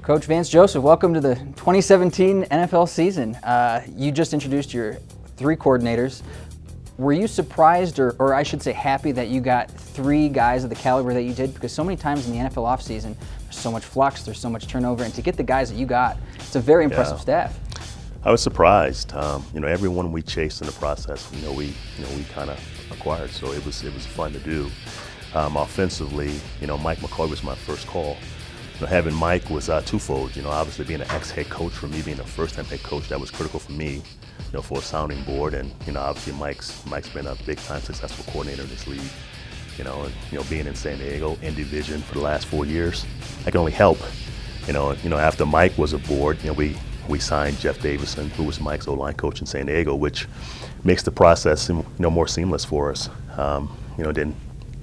Coach Vance Joseph, welcome to the 2017 NFL season. You just introduced your 3 coordinators. Were you surprised, or I should say happy, that you got 3 guys of the caliber that you did? Because so many times in the NFL offseason, there's so much flux, there's so much turnover, and to get the guys that you got, it's a very impressive staff. I was surprised. Everyone we chased in the process, we kind of acquired, so it was fun to do. Offensively, Mike McCoy was my first call. Having Mike was twofold. Obviously being an ex-head coach, for me being a first-time head coach, that was critical for me, for a sounding board. And obviously Mike's been a big-time successful coordinator in this league. And being in San Diego in division for the last 4 years, I can only help. After Mike was aboard, we signed Jeff Davison, who was Mike's O-line coach in San Diego, which makes the process more seamless for us.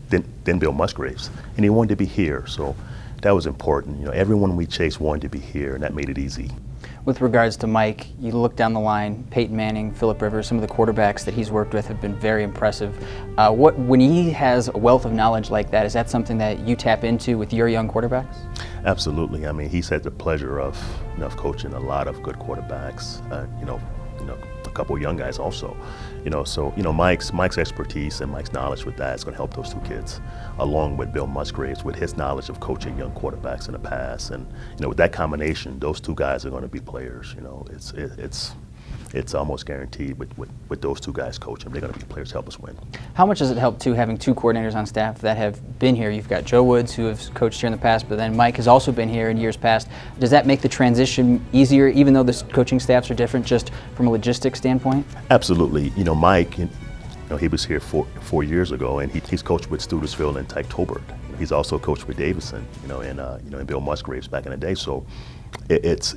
Than Bill Musgraves, and he wanted to be here, so that was important. Everyone we chased wanted to be here, and that made it easy. With regards to Mike, you look down the line, Peyton Manning, Phillip Rivers, some of the quarterbacks that he's worked with have been very impressive. When he has a wealth of knowledge like that, is that something that you tap into with your young quarterbacks? Absolutely. He's had the pleasure of coaching a lot of good quarterbacks. A couple of young guys also. Mike's expertise and Mike's knowledge with that is going to help those 2 kids, along with Bill Musgraves with his knowledge of coaching young quarterbacks in the past. And with that combination, those 2 guys are going to be players. It's almost guaranteed with those 2 guys coaching. They're going to be players to help us win. How much does it help, too, having 2 coordinators on staff that have been here? You've got Joe Woods, who has coached here in the past, but then Mike has also been here in years past. Does that make the transition easier, even though the coaching staffs are different, just from a logistics standpoint? Absolutely. Mike, he was here 4 years ago, and he's coached with Studesville and Tyke Tolbert. He's also coached with Davison, and Bill Musgraves back in the day. So it's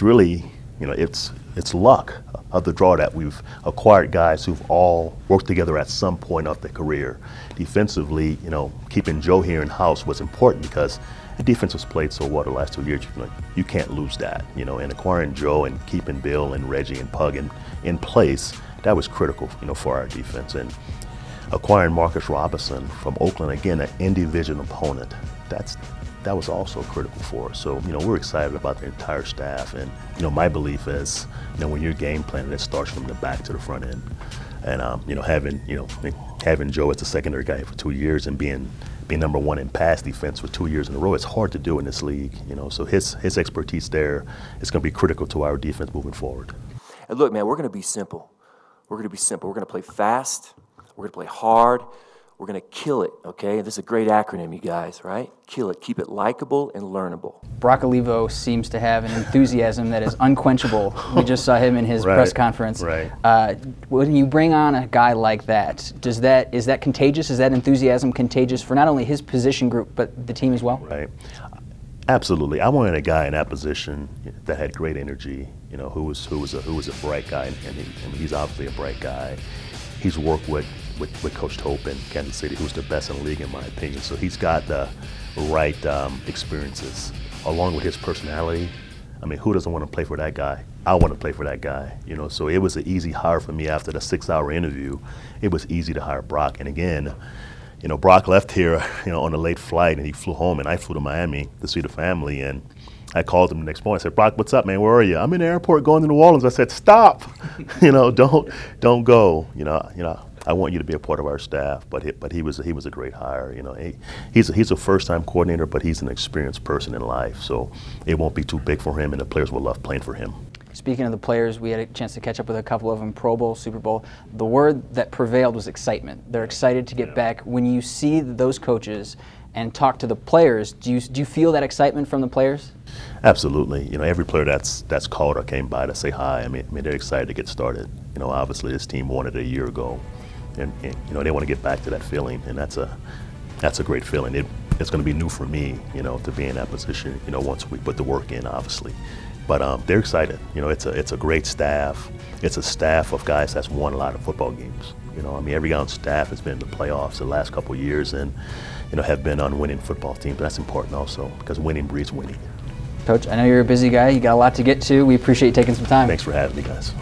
really, it's luck of the draw that we've acquired guys who've all worked together at some point of their career. Defensively, keeping Joe here in house was important because the defense was played so well the last 2 years. You can't lose that. And acquiring Joe and keeping Bill and Reggie and Pug in place, that was critical, for our defense. And acquiring Marcus Robinson from Oakland, again, an in-division opponent, that was also critical for us. So, we're excited about the entire staff. And, my belief is, when you're game planning, it starts from the back to the front end. And, having Joe as the secondary guy for 2 years and being number 1 in pass defense for 2 years in a row, it's hard to do in this league. So his expertise there is going to be critical to our defense moving forward. And look, man, we're going to be simple. We're going to play fast. We're going to play hard. We're going to kill it, okay? This is a great acronym, you guys, right? Kill it. Keep it likable and learnable. Brock Olivo seems to have an enthusiasm that is unquenchable. We just saw him in his press conference. Right. When you bring on a guy like that, is that contagious? Is that enthusiasm contagious for not only his position group, but the team as well? Right. Absolutely. I wanted a guy in that position that had great energy, who was a bright guy, and he's obviously a bright guy. He's worked with Coach Tope in Kansas City, who's the best in the league in my opinion. So he's got the right experiences, along with his personality. Who doesn't want to play for that guy? I want to play for that guy. So it was an easy hire for me after the 6-hour interview. It was easy to hire Brock. And again, Brock left here, on a late flight, and he flew home, and I flew to Miami to see the family. And I called him the next morning. I said, "Brock, what's up, man? Where are you?" "I'm in the airport going to New Orleans." I said, "Stop! Don't go. I want you to be a part of our staff." But he was a great hire. He's a first-time coordinator, but he's an experienced person in life. So it won't be too big for him, and the players will love playing for him. Speaking of the players, we had a chance to catch up with a couple of them, Pro Bowl, Super Bowl. The word that prevailed was excitement. They're excited to get back. When you see those coaches and talk to the players, do you feel that excitement from the players? Absolutely. Every player that's called or came by to say hi, they're excited to get started. Obviously this team won it a year ago, and they want to get back to that feeling, and that's a great feeling. It's going to be new for me, to be in that position, once we put the work in, obviously. But they're excited. It's a great staff. It's a staff of guys that's won a lot of football games. Every guy on staff has been in the playoffs the last couple of years, and have been on winning football teams. That's important also, because winning breeds winning. Coach, I know you're a busy guy. You got a lot to get to. We appreciate you taking some time. Thanks for having me, guys.